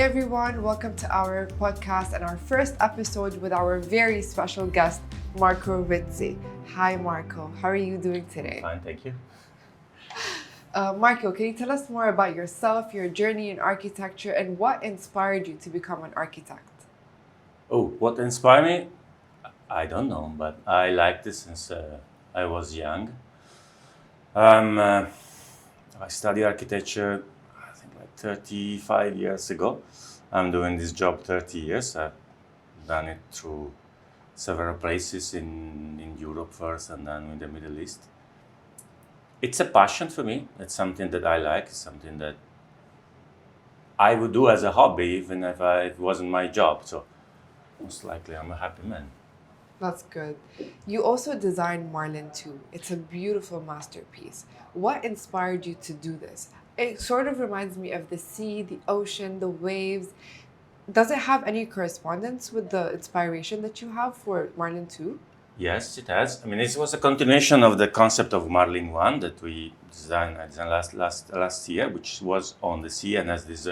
everyone, welcome to our podcast and our first episode with our very special guest, Marco Rizzi. Hi Marco, how are you doing today? Fine, thank you. Marco, can you tell us more about yourself, your journey in architecture, and what inspired you to become an architect? Oh, what inspired me? I don't know, but I liked it since I was young. I studied architecture, I think like 35 years ago. I'm doing this job 30 years. I've done it through several places in Europe first and then in the Middle East. It's a passion for me. It's something that I like. It's something that I would do as a hobby even if it wasn't my job. So most likely I'm a happy man. That's good. You also designed Marlin too. It's a beautiful masterpiece. What inspired you to do this? It sort of reminds me of the sea, the ocean, the waves. Does it have any correspondence with the inspiration that you have for Marlin 2? Yes, it has. I mean, it was a continuation of the concept of Marlin 1 that I designed last year, which was on the sea and has this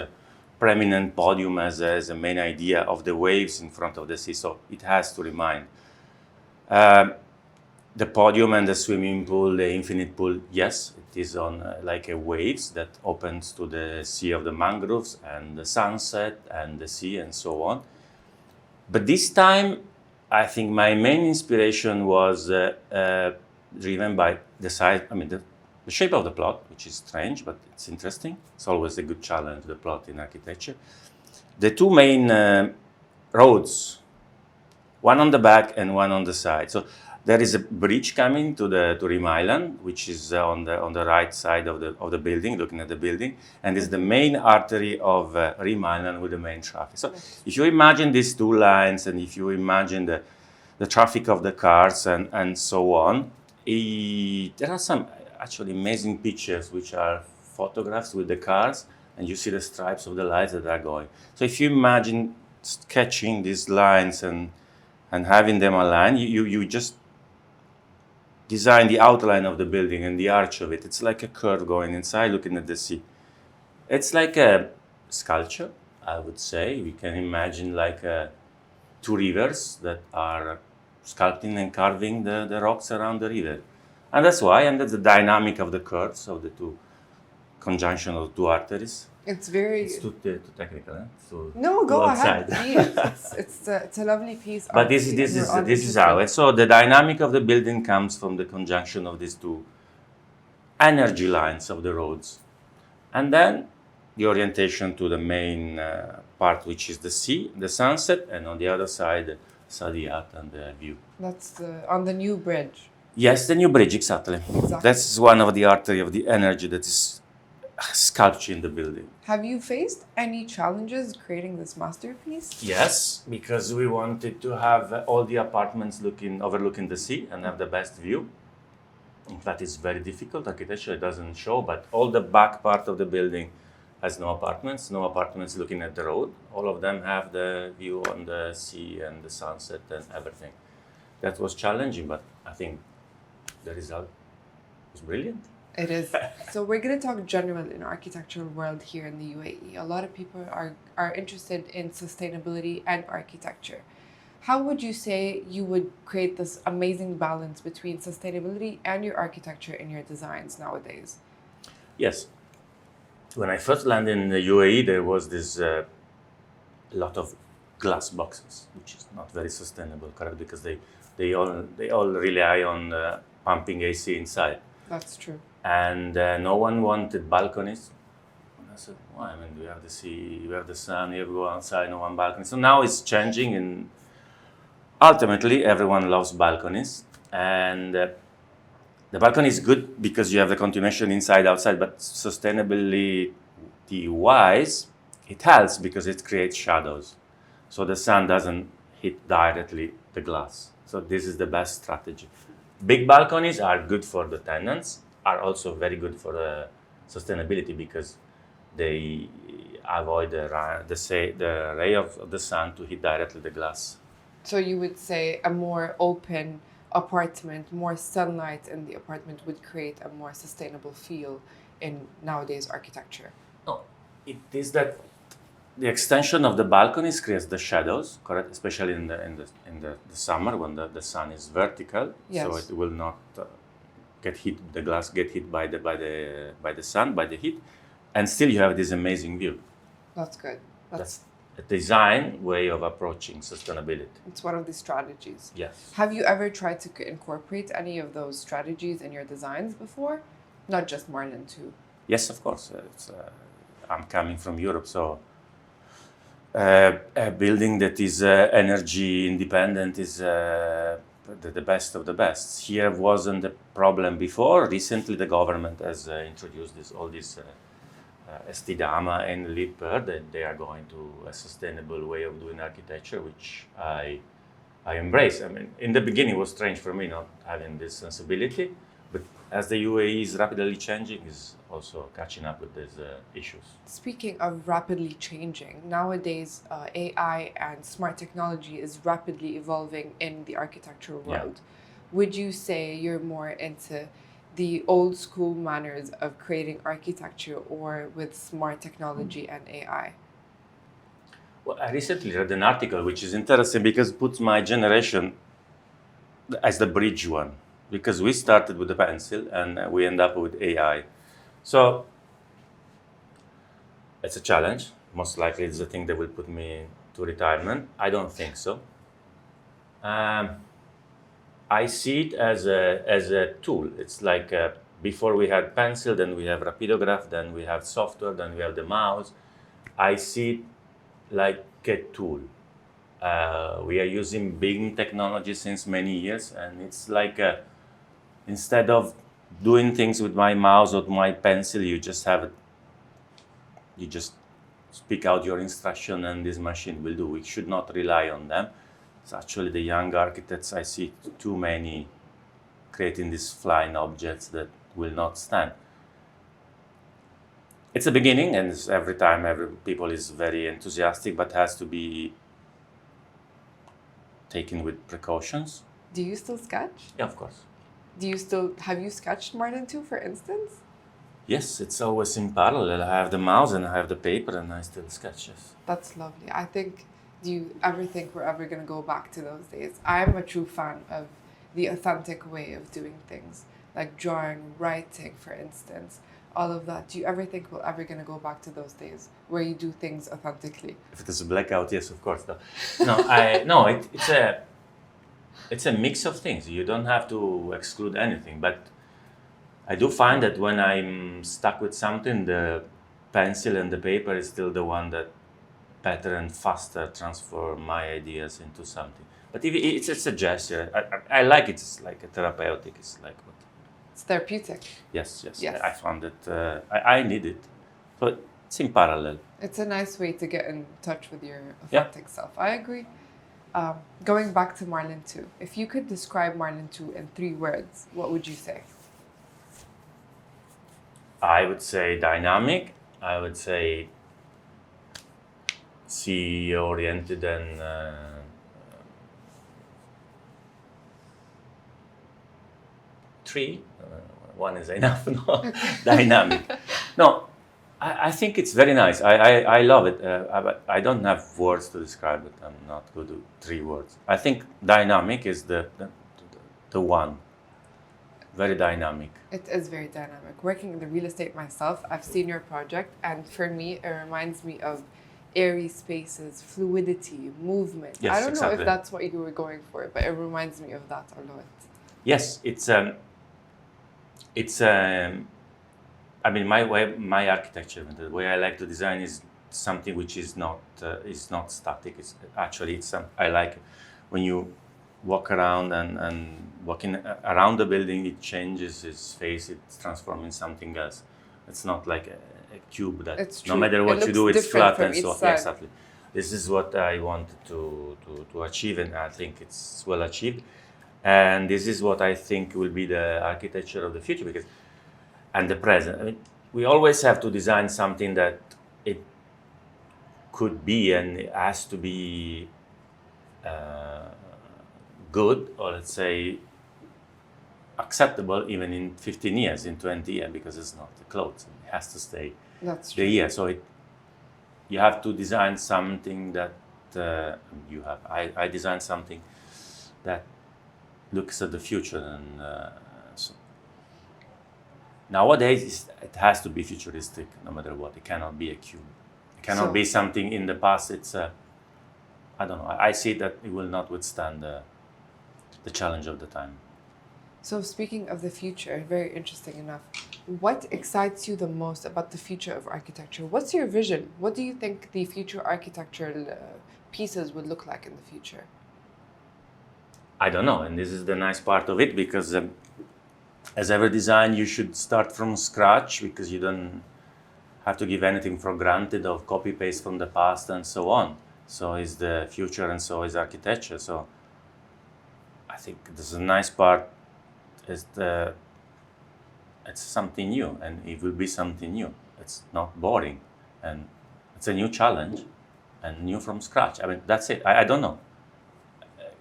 preeminent podium as a main idea of the waves in front of the sea. So it has to remind. The podium and the swimming pool, the infinite pool, yes, it is on like a waves that opens to the sea of the mangroves and the sunset and the sea and so on. But this time, I think my main inspiration was driven by the size, the shape of the plot, which is strange, but it's interesting. It's always a good challenge, the plot in architecture. The two main roads, one on the back and one on the side. So there is a bridge coming to Marlin, which is on the right side of the building, looking at the building, and is the main artery of Marlin with the main traffic. So if you imagine these two lines, and if you imagine the traffic of the cars and so on, there are some actually amazing pictures which are photographs with the cars, and you see the stripes of the lights that are going. So if you imagine sketching these lines and having them aligned, you just design the outline of the building and the arch of it. It's like a curve going inside, looking at the sea. It's like a sculpture, I would say. We can imagine like two rivers that are sculpting and carving the rocks around the river. And that's why, and that's the dynamic of the curves of the two conjunction of two arteries. It's too technical, eh? No, go ahead. It's a lovely piece. But this is how it. So the dynamic of the building comes from the conjunction of these two energy lines of the roads, and then the orientation to the main part, which is the sea, the sunset, and on the other side, Saadiyat and the view. That's on the new bridge. Yes, the new bridge, exactly. That's one of the artery of the energy that is sculpture in the building. Have you faced any challenges creating this masterpiece? Yes, because we wanted to have all the apartments overlooking the sea and have the best view. In fact, it's very difficult. Architecture doesn't show, but all the back part of the building has no apartments looking at the road. All of them have the view on the sea and the sunset and everything. That was challenging, but I think the result was brilliant. It is. So we're going to talk general in architectural world here in the UAE. A lot of people are interested in sustainability and architecture. How would you say you would create this amazing balance between sustainability and your architecture in your designs nowadays? Yes. When I first landed in the UAE, there was this lot of glass boxes, which is not very sustainable, correct? Because they all rely on pumping AC inside. That's true. And no one wanted balconies. And I said, why? I mean, we have the sea, we have the sun, you go outside, no one balcony. So now it's changing, and ultimately everyone loves balconies. And the balcony is good because you have the continuation inside, outside, but sustainability-wise, it helps because it creates shadows. So the sun doesn't hit directly the glass. So this is the best strategy. Big balconies are good for the tenants, are also very good for the sustainability because they avoid the ray of the sun to hit directly the glass. So you would say a more open apartment, more sunlight in the apartment would create a more sustainable feel in nowadays architecture? No, it is that the extension of the balconies creates the shadows, correct? Especially in the summer when the sun is vertical, Yes. so it will not get hit. The glass get hit by the sun, by the heat, and still you have this amazing view. That's good. That's a design way of approaching sustainability. It's one of the strategies. Yes. Have you ever tried to incorporate any of those strategies in your designs before? Not just Marlin too. Yes, of course. I'm coming from Europe, so a building that is energy independent is the best of the best. Here wasn't a problem before. Recently, the government has introduced all these Estidama and Lipper, that they are going to a sustainable way of doing architecture, which I embrace. I mean, in the beginning, it was strange for me not having this sensibility, but as the UAE is rapidly changing, is also catching up with these issues. Speaking of rapidly changing, nowadays AI and smart technology is rapidly evolving in the architectural world. Would you say you're more into the old school manners of creating architecture or with smart technology and AI? Well, I recently read an article which is interesting because it puts my generation as the bridge one, because we started with the pencil and we end up with AI. So it's a challenge. Most likely it's the thing that will put me to retirement. I don't think so. I see it as a tool. It's like before we had pencil, then we have rapidograph, then we have software, then we have the mouse. I see it like a tool. We are using big technology since many years, and it's like instead of doing things with my mouse or my pencil, you just speak out your instruction, and this machine will do. We should not rely on them. It's actually the young architects, I see too many creating these flying objects that will not stand. It's a beginning, and every time people is very enthusiastic, but has to be taken with precautions. Do you still sketch? Yeah, of course. Have you sketched Marlin too, for instance? Yes, it's always in parallel. I have the mouse and I have the paper, and I still sketch. Yes. That's lovely. Do you ever think we're ever going to go back to those days? I'm a true fan of the authentic way of doing things, like drawing, writing, for instance, all of that. Do you ever think we're ever going to go back to those days where you do things authentically? If it is a blackout, yes, of course. It's a mix of things. You don't have to exclude anything, but I do find that when I'm stuck with something, the pencil and the paper is still the one that better and faster transform my ideas into something. But if it's a gesture, I like it. It's like a therapeutic. It's like what? It's therapeutic. Yes. I found it. I need it. So it's in parallel. It's a nice way to get in touch with your authentic self. I agree. Going back to Marlin 2, if you could describe Marlin 2 in 3 words, what would you say? I would say dynamic. I would say CEO-oriented and three. One is enough. No, dynamic. No, I think it's very nice. I love it. But I don't have words to describe it. I'm not good with 3 words. I think dynamic is the one. Very dynamic. It is very dynamic. Working in the real estate myself, I've seen your project, and for me, it reminds me of airy spaces, fluidity, movement. Yes, I don't know exactly. if that's what you were going for, but it reminds me of that a lot. Yes, I mean, my architecture, the way I like to design is something which is not static. I like when you walk around and walking around the building, it changes its face, it's transformed in something else. It's not like a cube that no matter what you do, it's flat and so on. Yeah, exactly. This is what I wanted to achieve, and I think it's well achieved. And this is what I think will be the architecture of the future, and the present. I mean, we always have to design something that it could be, and it has to be good, or let's say acceptable, even in 15 years, in 20 years, because it's not the clothes. It has to stay That's the true. year. So you have to design something that I designed something that looks at the future, and so nowadays it has to be futuristic no matter what. It cannot be a cube. It cannot be something in the past. It's I don't know. I see that it will not withstand the challenge of the time. So speaking of the future, very interesting enough, what excites you the most about the future of architecture? What's your vision? What do you think the future architectural pieces would look like in the future? I don't know, and this is the nice part of it, because as every design, you should start from scratch, because you don't have to give anything for granted or copy paste from the past and so on. So is the future, and so is architecture. So I think this is a nice part. It's something new, and it will be something new. It's not boring, and it's a new challenge, and new from scratch. I mean, that's it. I don't know.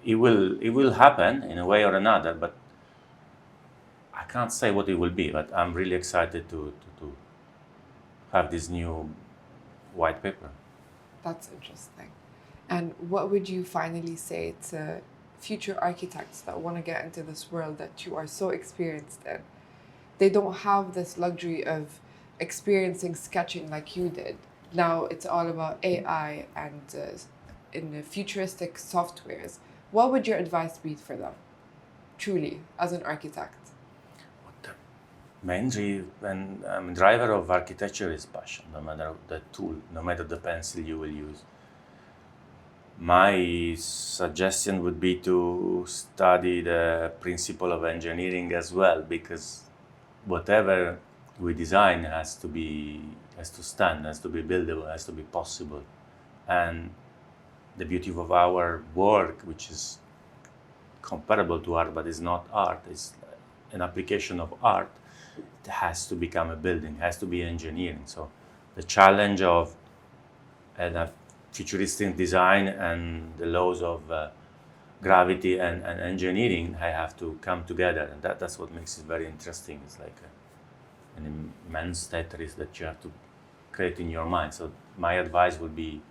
It will happen in a way or another, but I can't say what it will be. But I'm really excited to have this new white paper. That's interesting. And what would you finally say to future architects that want to get into this world that you are so experienced in? They don't have this luxury of experiencing sketching like you did. Now it's all about AI and in the futuristic softwares. What would your advice be for them, truly, as an architect? The main driver of architecture is passion, no matter the tool, no matter the pencil you will use. My suggestion would be to study the principle of engineering as well, because whatever we design has to stand, has to be buildable, has to be possible. And the beauty of our work, which is comparable to art but is not art, is an application of art. It has to become a building, has to be engineering. So the challenge of futuristic design and the laws of gravity and engineering, I have to come together, and that's what makes it very interesting. It's like an immense Tetris that you have to create in your mind. So my advice would be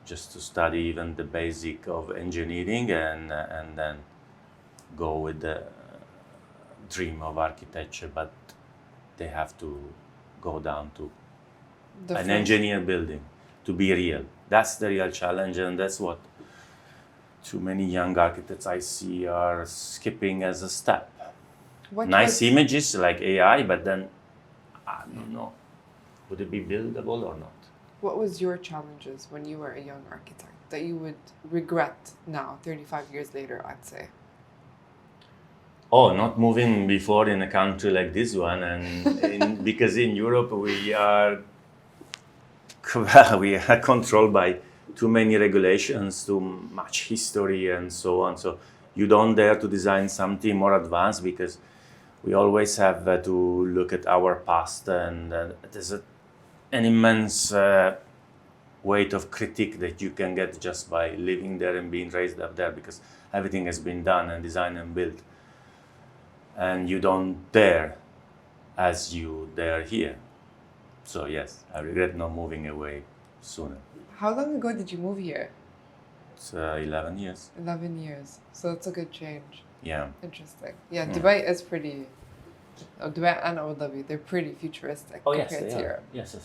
just to study even the basic of engineering, and then go with the dream of architecture, but they have to go down to an engineered building to be real. That's the real challenge, and that's what too many young architects I see are skipping as a step. Nice images like AI, but then I don't know, would it be buildable or not? What was your challenges when you were a young architect that you would regret now, 35 years later, I'd say? Oh, not moving before in a country like this one, and because in Europe we are controlled by too many regulations, too much history, and so on. So you don't dare to design something more advanced, because we always have to look at our past, and there's an immense weight of critique that you can get just by living there and being raised up there, because everything has been done and designed and built. And you don't dare as you dare here. So yes, I regret not moving away sooner. How long ago did you move here? It's 11 years. 11 years. So it's a good change. Yeah. Interesting. Yeah, Dubai is pretty... Dubai and Abu Dhabi, they're pretty futuristic compared to Europe. Yes.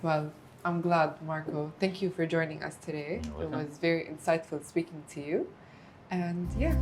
Well, I'm glad, Marco. Thank you for joining us today. It was very insightful speaking to you. And yeah.